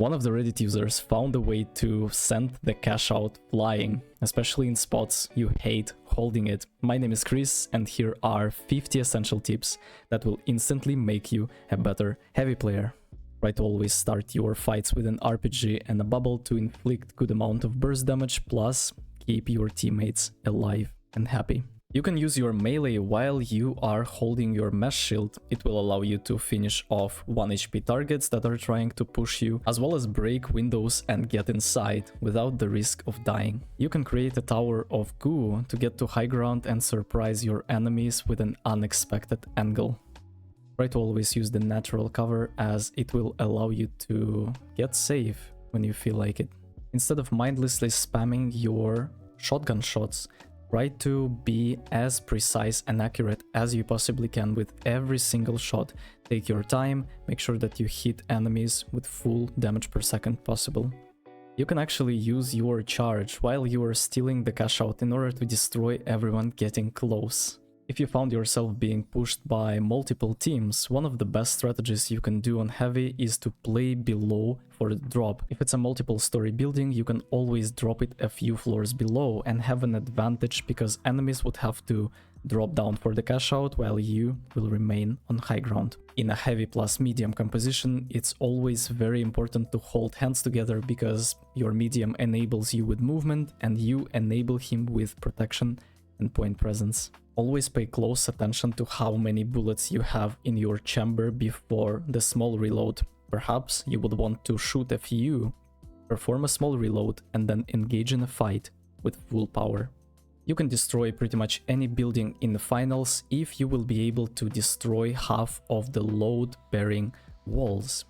One of the Reddit users found a way to send the cash out flying, especially in spots you hate holding it. My name is Chris, and here are 50 essential tips that will instantly make you a better heavy player. Try to always start your fights with an RPG and a bubble to inflict good amount of burst damage, plus keep your teammates alive and happy. You can use your melee while you are holding your mesh shield. It will allow you to finish off 1 HP targets that are trying to push you, as well as break windows and get inside without the risk of dying. You can create a tower of goo to get to high ground and surprise your enemies with an unexpected angle. Try to always use the natural cover, as it will allow you to get safe when you feel like it. Instead of mindlessly spamming your shotgun shots, try to be as precise and accurate as you possibly can with every single shot. Take your time, make sure that you hit enemies with full damage per second possible. You can actually use your charge while you are stealing the cash out in order to destroy everyone getting close. If you found yourself being pushed by multiple teams, one of the best strategies you can do on heavy is to play below for the drop. If it's a multiple story building, you can always drop it a few floors below and have an advantage, because enemies would have to drop down for the cash out while you will remain on high ground. In a heavy plus medium composition, it's always very important to hold hands together, because your medium enables you with movement and you enable him with protection and point presence. Always pay close attention to how many bullets you have in your chamber before the small reload. Perhaps you would want to shoot a few, perform a small reload, and then engage in a fight with full power. You can destroy pretty much any building in the finals if you will be able to destroy half of the load-bearing walls.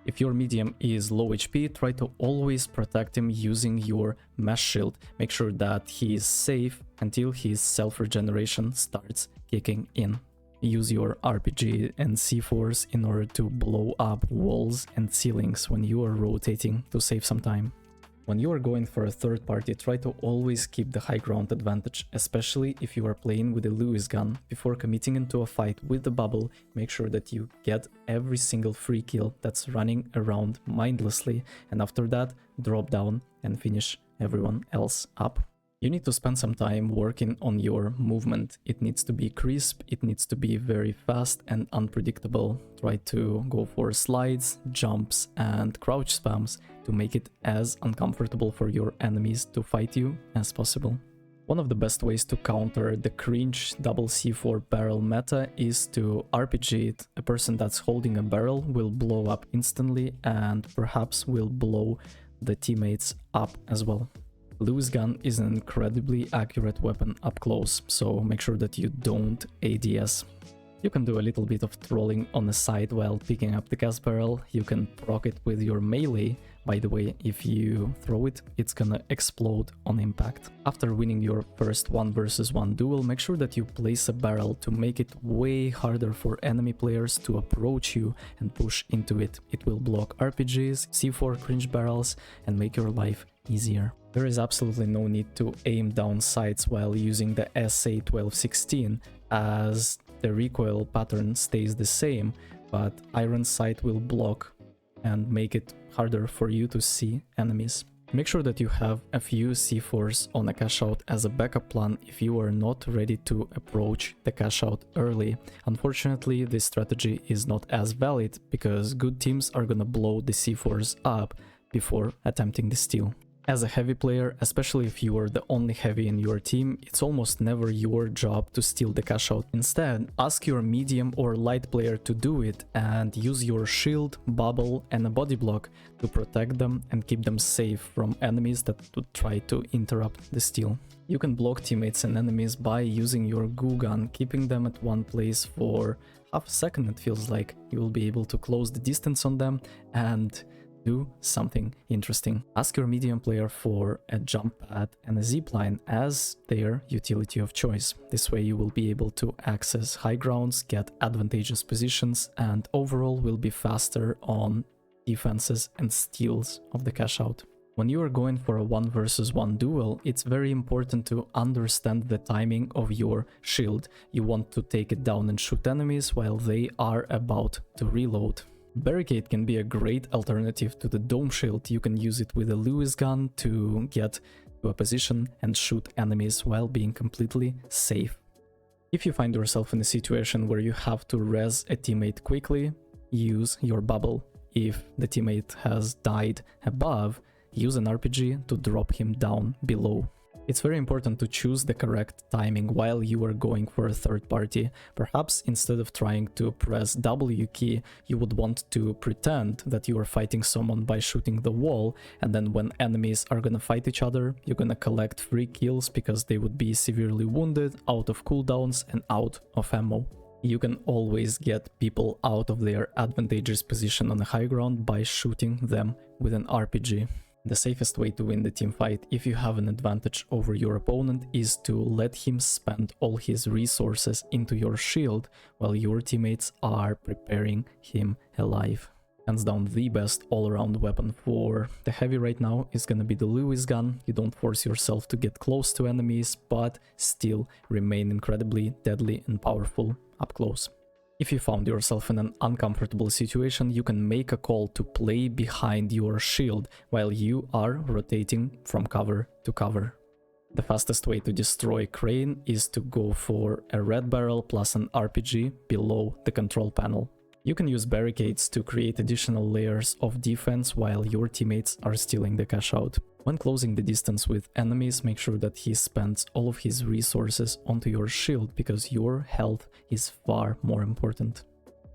If your medium is low HP, try to always protect him using your mesh shield. Make sure that he is safe until his self-regeneration starts kicking in. Use your RPG and C4s in order to blow up walls and ceilings when you are rotating to save some time. When you are going for a third party, try to always keep the high ground advantage, especially if you are playing with a Lewis gun. Before committing into a fight with the bubble, make sure that you get every single free kill that's running around mindlessly, and after that, drop down and finish everyone else up. You need to spend some time working on your movement. It needs to be crisp, it needs to be very fast and unpredictable. Try to go for slides, jumps and crouch spams to make it as uncomfortable for your enemies to fight you as possible. One of the best ways to counter the cringe double C4 barrel meta is to RPG it. A person that's holding a barrel will blow up instantly and perhaps will blow the teammates up as well. Lewis gun is an incredibly accurate weapon up close, so make sure that you don't ADS. You can do a little bit of trolling on the side while picking up the gas barrel. You can proc it with your melee. By the way, if you throw it, it's gonna explode on impact. After winning your first 1 versus 1 duel, make sure that you place a barrel to make it way harder for enemy players to approach you and push into it. It will block RPGs, C4 cringe barrels, and make your life easier. There is absolutely no need to aim down sights while using the SA1216, as the recoil pattern stays the same, but iron sight will block and make it harder for you to see enemies. Make sure that you have a few C4s on a cash out as a backup plan if you are not ready to approach the cash out early. Unfortunately, this strategy is not as valid, because good teams are gonna blow the C4s up before attempting the steal. As a heavy player, especially if you are the only heavy in your team, it's almost never your job to steal the cash out. Instead, ask your medium or light player to do it and use your shield, bubble and a body block to protect them and keep them safe from enemies that would try to interrupt the steal. You can block teammates and enemies by using your goo gun, keeping them at one place for half a second. It feels like you will be able to close the distance on them and do something interesting. Ask your medium player for a jump pad and a zipline as their utility of choice. This way you will be able to access high grounds, get advantageous positions, and overall will be faster on defenses and steals of the cash out. When you are going for a 1 versus 1 duel, it's very important to understand the timing of your shield. You want to take it down and shoot enemies while they are about to reload. Barricade can be a great alternative to the dome shield. You can use it with a Lewis gun to get to a position and shoot enemies while being completely safe. If you find yourself in a situation where you have to res a teammate quickly, use your bubble. If the teammate has died above, use an RPG to drop him down below. It's very important to choose the correct timing while you are going for a third party. Perhaps instead of trying to press W key, you would want to pretend that you are fighting someone by shooting the wall, and then when enemies are gonna fight each other, you're gonna collect free kills because they would be severely wounded, out of cooldowns and out of ammo. You can always get people out of their advantageous position on the high ground by shooting them with an RPG. The safest way to win the teamfight if you have an advantage over your opponent is to let him spend all his resources into your shield while your teammates are preparing him alive. Hands down, the best all-around weapon for the heavy right now is gonna be the Lewis gun. You don't force yourself to get close to enemies, but still remain incredibly deadly and powerful up close. If you found yourself in an uncomfortable situation, you can make a call to play behind your shield while you are rotating from cover to cover. The fastest way to destroy Crane is to go for a red barrel plus an RPG below the control panel. You can use barricades to create additional layers of defense while your teammates are stealing the cash out. When closing the distance with enemies, make sure that he spends all of his resources onto your shield because your health is far more important.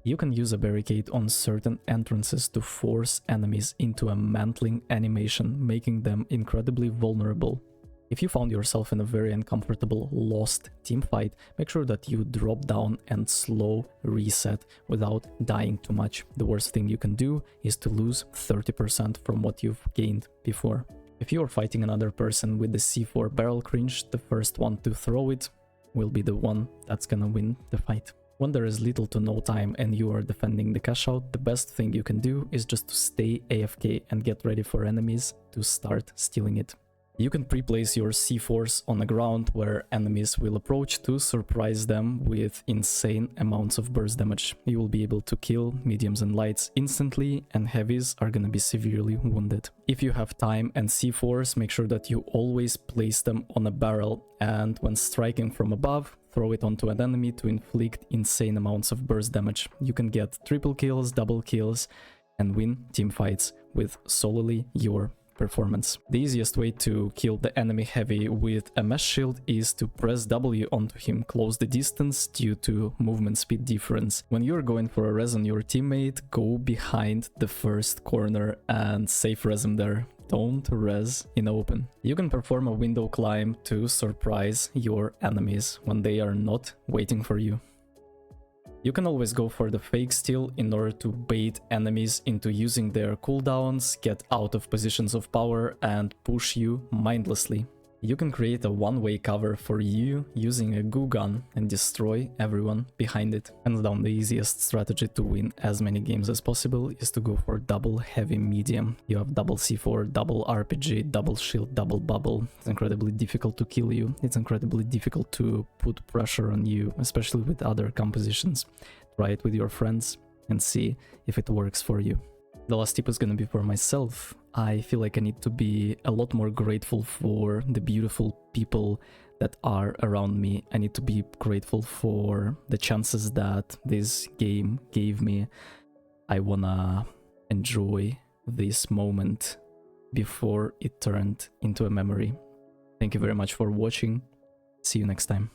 You can use a barricade on certain entrances to force enemies into a mantling animation, making them incredibly vulnerable. If you found yourself in a very uncomfortable lost teamfight, make sure that you drop down and slow reset without dying too much. The worst thing you can do is to lose 30% from what you've gained before. If you are fighting another person with the C4 barrel cringe, the first one to throw it will be the one that's gonna win the fight. When there is little to no time and you are defending the cash out, the best thing you can do is just to stay AFK and get ready for enemies to start stealing it. You can pre-place your C4s on the ground where enemies will approach to surprise them with insane amounts of burst damage. You will be able to kill mediums and lights instantly, and heavies are gonna be severely wounded. If you have time and C4s, make sure that you always place them on a barrel, and when striking from above, throw it onto an enemy to inflict insane amounts of burst damage. You can get triple kills, double kills, and win teamfights with solely your performance. The easiest way to kill the enemy heavy with a mesh shield is to press W onto him, close the distance due to movement speed difference. When you're going for a res on your teammate, go behind the first corner and safe res him there. Don't res in open. You can perform a window climb to surprise your enemies when they are not waiting for you. You can always go for the fake steal in order to bait enemies into using their cooldowns, get out of positions of power, and push you mindlessly. You can create a one-way cover for you using a goo gun and destroy everyone behind it. Hands down, the easiest strategy to win as many games as possible is to go for double heavy medium. You have double C4, double RPG, double shield, double bubble. It's incredibly difficult to kill you. It's incredibly difficult to put pressure on you, especially with other compositions. Try it with your friends and see if it works for you. The last tip is gonna be for myself. I feel like I need to be a lot more grateful for the beautiful people that are around me. I need to be grateful for the chances that this game gave me. I wanna enjoy this moment before it turned into a memory. Thank you very much for watching. See you next time.